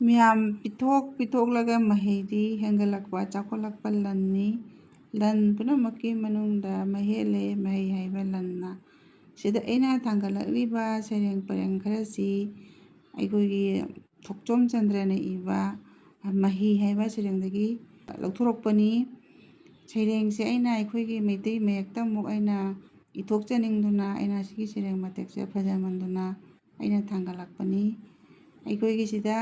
ꯃꯤꯌꯥꯝ ꯄꯤꯊꯣꯛꯂꯒ ꯃꯍꯩꯗꯤ ꯍꯦꯟꯒꯠꯂꯛꯄ ꯆꯥꯎꯈꯠꯂꯛꯄ ꯂꯟꯅꯤ꯫ ꯂꯟ ꯄꯨꯝꯅꯃꯛꯀꯤ ꯃꯅꯨꯡꯗ ꯃꯍꯦꯜꯂꯦ ꯃꯍꯩ ꯍꯥꯏꯕ ꯂꯟꯅ꯫ ꯁꯤꯗ ꯑꯩꯅ ꯊꯥꯡꯒꯠꯂꯛꯂꯤꯕ ꯁꯩꯔꯦꯡ ꯄꯔꯦꯡ ꯈꯔꯁꯤ ꯑꯩꯈꯣꯏꯒꯤ ꯊꯣꯛꯆꯣꯝ ꯆꯟꯗ꯭ꯔꯅ ꯏꯕ ꯃꯍꯤ ꯍꯥꯏꯕ ꯁꯩꯔꯦꯡꯗꯒꯤ ꯂꯧꯊꯣꯔꯛꯄꯅꯤ꯫ ꯁꯩꯔꯦꯡꯁꯦ ꯑꯩꯅ ꯑꯩꯈꯣꯏꯒꯤ ꯃꯩꯇꯩ ꯃꯌꯦꯛꯇ ꯑꯃꯨꯛ ꯑꯩꯅ ꯏꯊꯣꯛꯆꯅꯤꯡꯗꯨꯅ ꯑꯩꯅ ꯁꯤꯒꯤ ꯁꯩꯔꯦꯡ ꯃꯇꯦꯛꯁꯦ ꯐꯖꯃꯟꯗꯨꯅ ꯑꯩꯅ ꯊꯥꯡꯒꯠꯂꯛꯄꯅꯤ꯫ ꯑꯩꯈꯣꯏꯒꯤꯁꯤꯗ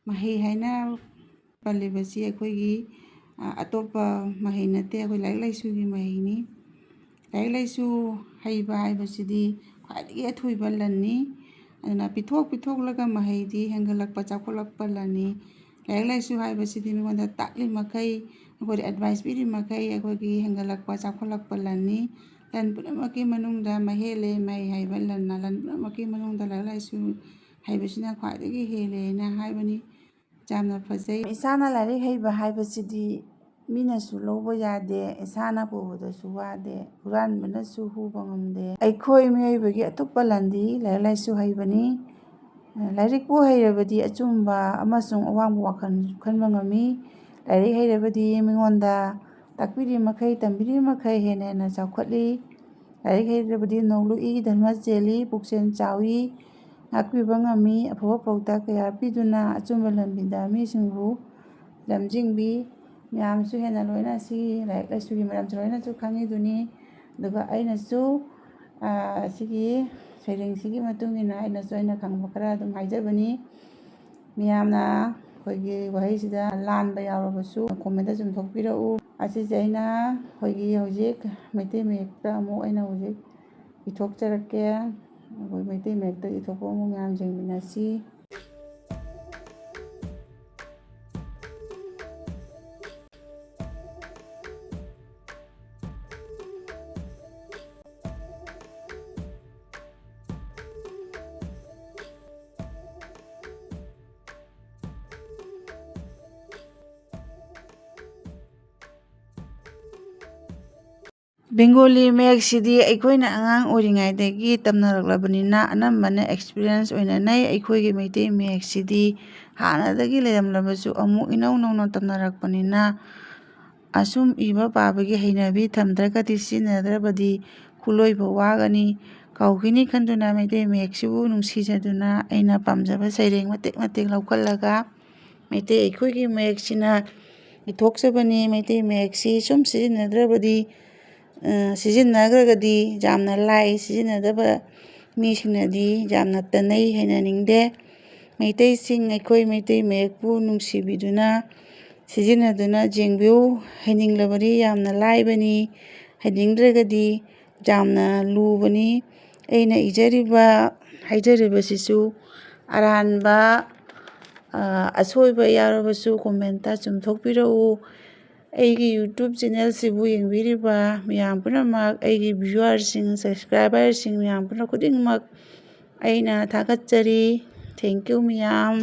ꯃꯍꯩ ꯍꯥꯏꯅ ꯄꯜꯂꯤꯕꯁꯤ ꯑꯩꯈꯣꯏꯒꯤ ꯑꯇꯣꯞꯄ ꯃꯍꯩ ꯅꯠꯇꯦ, ꯑꯩꯈꯣꯏ ꯂꯥꯏꯔꯤꯛ ꯂꯥꯏꯁꯨꯒꯤ ꯃꯍꯩꯅꯤ꯫ ꯂꯥꯏꯔꯤꯛ ꯂꯥꯏꯁꯨ ꯍꯩꯕ ꯍꯥꯏꯕꯁꯤꯗꯤ ꯈ꯭ꯋꯥꯏꯗꯒꯤ ꯑꯊꯣꯏꯕ ꯂꯟꯅꯤ꯫ ꯑꯗꯨꯅ ꯄꯤꯊꯣꯛꯂꯒ ꯃꯍꯩꯗꯤ ꯍꯦꯟꯒꯠꯂꯛꯄ ꯆꯥꯎꯈꯠꯂꯛꯄ ꯂꯟꯅꯤ꯫ ꯂꯥꯏꯔꯤꯛ ꯂꯥꯏꯁꯨ ꯍꯥꯏꯕꯁꯤꯗꯤ ꯃꯤꯉꯣꯟꯗ ꯇꯥꯛꯂꯤ ꯃꯈꯩ, ꯑꯩꯈꯣꯏꯗ ꯑꯦꯗꯚꯥꯏꯁ ꯄꯤꯔꯤ ꯃꯈꯩ ꯑꯩꯈꯣꯏꯒꯤ ꯍꯦꯟꯒꯠꯂꯛꯄ ꯆꯥꯎꯈꯠꯂꯛꯄ ꯂꯟꯅꯤ꯫ ꯂꯟ ꯄꯨꯝꯅꯃꯛꯀꯤ ꯃꯅꯨꯡꯗ ꯃꯍꯦꯜꯂꯦ ꯃꯍꯩ ꯍꯩꯕ ꯂꯟꯅ꯫ ꯂꯟ ꯄꯨꯝꯅꯃꯛꯀꯤ ꯃꯅꯨꯡꯗ ꯂꯥꯏꯔꯤꯛ ꯂꯥꯏꯁꯨ ꯍꯩꯕꯁꯤꯅ ꯈ꯭ꯋꯥꯏꯗꯒꯤ ꯍꯦꯜꯂꯦꯅ ꯍꯥꯏꯕꯅꯤ꯫ ꯌꯥꯝꯅ ꯐꯖꯩ꯫ ꯏꯁꯥꯅ ꯂꯥꯏꯔꯤꯛ ꯍꯩꯕ ꯍꯥꯏꯕꯁꯤꯗꯤ ꯃꯤꯅꯁꯨ ꯂꯧꯕ ꯌꯥꯗꯦ, ꯏꯁꯥꯅ ꯄꯨꯕꯗꯁꯨ ꯋꯥꯗꯦ, ꯍꯨꯔꯥꯟꯕꯅꯁꯨ ꯍꯨꯕ ꯉꯝꯗꯦ꯫ ꯑꯩꯈꯣꯏ ꯃꯤꯑꯣꯏꯕꯒꯤ ꯑꯇꯣꯞꯄ ꯂꯟꯗꯤ ꯂꯥꯏꯔꯤꯛ ꯂꯥꯏꯁꯨ ꯍꯩꯕꯅꯤ꯫ ꯂꯥꯏꯔꯤꯛꯄꯨ ꯍꯩꯔꯕꯗꯤ ꯑꯆꯨꯝꯕ ꯑꯃꯁꯨꯡ ꯑꯋꯥꯡꯕ ꯋꯥꯈꯜ ꯈꯟꯕ ꯉꯝꯃꯤ꯫ ꯂꯥꯏꯔꯤꯛ ꯍꯩꯔꯕꯗꯤ ꯃꯤꯉꯣꯟꯗ ꯇꯥꯛꯄꯤꯔꯤ ꯃꯈꯩ, ꯇꯝꯕꯤꯔꯤ ꯃꯈꯩ ꯍꯦꯟꯅ ꯍꯦꯟꯅ ꯆꯥꯎꯈꯠꯂꯤ꯫ ꯂꯥꯏꯔꯤꯛ ꯍꯩꯔꯕꯗꯤ ꯅꯣꯡꯂꯨꯛꯏ, ꯙꯔꯃ ꯆꯦꯜꯂꯤ, ꯄꯨꯛꯆꯦꯜ ꯆꯥꯎꯏ, ꯉꯥꯛꯄꯤꯕ ꯉꯝꯃꯤ, ꯑꯐꯕ ꯄꯥꯎꯇꯥꯛ ꯀꯌꯥ ꯄꯤꯗꯨꯅ ꯑꯆꯨꯝꯕ ꯂꯝꯕꯤꯗ ꯃꯤꯁꯤꯡꯕꯨ ꯂꯝꯖꯤꯡꯕꯤ꯫ ꯃꯌꯥꯝꯁꯨ ꯍꯦꯟꯅ ꯂꯣꯏꯅ ꯁꯤꯒꯤ ꯂꯥꯏꯔꯤꯛ ꯂꯥꯏꯁꯨꯒꯤ ꯃꯔꯝꯁꯨ ꯂꯣꯏꯅꯁꯨ ꯈꯪꯉꯤꯗꯨꯅꯤ꯫ ꯑꯗꯨꯒ ꯑꯩꯅꯁꯨ ꯁꯤꯒꯤ ꯁꯩꯔꯦꯡꯁꯤꯒꯤ ꯃꯇꯨꯡ ꯏꯟꯅ ꯑꯩꯅꯁꯨ ꯑꯩꯅ ꯈꯪꯕ ꯈꯔ ꯑꯗꯨꯝ ꯍꯥꯏꯖꯕꯅꯤ꯫ ꯃꯤꯌꯥꯝꯅ ꯑꯩꯈꯣꯏꯒꯤ ꯋꯥꯍꯩꯁꯤꯗ ꯂꯥꯟꯕ ꯌꯥꯎꯔꯕꯁꯨ ꯀꯣꯃꯦꯟꯇ ꯆꯨꯝꯊꯣꯛꯄꯤꯔꯛꯎ꯫ ꯑꯁꯤꯁꯦ ꯑꯩꯅ ꯑꯩꯈꯣꯏꯒꯤ ꯍꯧꯖꯤꯛ ꯃꯩꯇꯩ ꯃꯌꯦꯛꯇ ꯑꯃꯨꯛ ꯑꯩꯅ ꯍꯧꯖꯤꯛ ꯏꯊꯣꯛꯆꯔꯛꯀꯦ꯫ ꯑꯩꯈꯣꯏ ꯃꯩꯇꯩ ꯃꯌꯦꯛꯇ ꯏꯊꯣꯛꯄ ꯑꯃꯨꯛ ꯃꯌꯥꯝ ꯌꯦꯡꯃꯤꯟꯅꯁꯤ꯫ ꯕꯦꯡꯒꯣꯂꯤ ꯃꯌꯦꯛꯁꯤꯗꯤ ꯑꯩꯈꯣꯏꯅ ꯑꯉꯥꯡ ꯑꯣꯏꯔꯤꯉꯩꯗꯒꯤ ꯇꯝꯅꯔꯛꯂꯕꯅꯤꯅ ꯑꯅꯝꯕꯅ ꯑꯦꯛꯁꯄꯤꯔꯤꯌꯦꯟꯁ ꯑꯣꯏꯅꯅꯩ꯫ ꯑꯩꯈꯣꯏꯒꯤ ꯃꯩꯇꯩ ꯃꯌꯦꯛꯁꯤꯗꯤ ꯍꯥꯟꯅꯗꯒꯤ ꯂꯩꯔꯝꯂꯕꯁꯨ ꯑꯃꯨꯛ ꯏꯅꯧ ꯅꯧꯅ ꯇꯝꯅꯔꯛꯄꯅꯤꯅ ꯑꯁꯨꯝ ꯏꯕ ꯄꯥꯕꯒꯤ ꯍꯩꯅꯕꯤ ꯊꯝꯗ꯭ꯔꯒꯗꯤ, ꯁꯤꯖꯤꯟꯅꯗ꯭ꯔꯕꯗꯤ ꯈꯨꯠꯂꯣꯏꯕ ꯋꯥꯒꯅꯤ, ꯀꯥꯎꯈꯤꯅꯤ ꯈꯟꯗꯨꯅ ꯃꯩꯇꯩ ꯃꯌꯦꯛꯁꯤꯕꯨ ꯅꯨꯡꯁꯤꯖꯗꯨꯅ ꯑꯩꯅ ꯄꯥꯝꯖꯕ ꯁꯩꯔꯦꯡ ꯃꯇꯦꯛ ꯃꯇꯦꯛ ꯂꯧꯈꯠꯂꯒ ꯑꯩꯈꯣꯏꯒꯤ ꯃꯌꯦꯛꯁꯤꯅ ꯏꯊꯣꯛꯆꯕꯅꯤ꯫ ꯃꯩꯇꯩ ꯃꯌꯦꯛꯁꯤ ꯁꯨꯝ ꯁꯤꯖꯤꯟꯅꯈ꯭ꯔꯒꯗꯤ ꯌꯥꯝꯅ ꯂꯥꯏ, ꯁꯤꯖꯤꯟꯅꯗꯕ ꯃꯤꯁꯤꯡꯅꯗꯤ ꯌꯥꯝꯅ ꯇꯟꯅꯩ, ꯍꯩꯅꯅꯤꯡꯗꯦ꯫ ꯃꯩꯇꯩꯁꯤꯡ ꯑꯩꯈꯣꯏ ꯃꯩꯇꯩ ꯃꯌꯦꯛꯄꯨ ꯅꯨꯡꯁꯤꯕꯤꯗꯨꯅ ꯁꯤꯖꯤꯟꯅꯗꯨꯅ ꯌꯦꯡꯕꯤꯌꯨ꯫ ꯍꯩꯅꯤꯡꯂꯕꯗꯤ ꯌꯥꯝꯅ ꯂꯥꯏꯕꯅꯤ, ꯍꯩꯅꯤꯡꯗ꯭ꯔꯒꯗꯤ ꯌꯥꯝꯅ ꯂꯨꯕꯅꯤ꯫ ꯑꯩꯅ ꯍꯥꯏꯖꯔꯤꯕꯁꯤꯁꯨ ꯑꯔꯥꯟꯕ ꯑꯁꯣꯏꯕ ꯌꯥꯎꯔꯕꯁꯨ ꯀꯣꯃꯦꯟꯇ ꯆꯨꯝꯊꯣꯛꯄꯤꯔꯛꯎ꯫ ꯑꯩꯒꯤ ꯌꯨꯇ꯭ꯌꯨꯕ ꯆꯦꯅꯦꯜꯁꯤꯕꯨ ꯌꯦꯡꯕꯤꯔꯤꯕ ꯃꯌꯥꯝ ꯄꯨꯝꯅꯃꯛ, ꯑꯩꯒꯤ ꯚ꯭ꯌꯨꯋꯔꯁꯤꯡ, ꯁꯕꯁꯀ꯭ꯔꯥꯏꯕꯔꯁꯤꯡ ꯃꯌꯥꯝ ꯈꯨꯗꯤꯡꯃꯛ ꯑꯩꯅ ꯊꯥꯒꯠꯆꯔꯤ꯫ ꯊꯦꯡꯛ ꯌꯨ ꯃꯌꯥꯝ꯫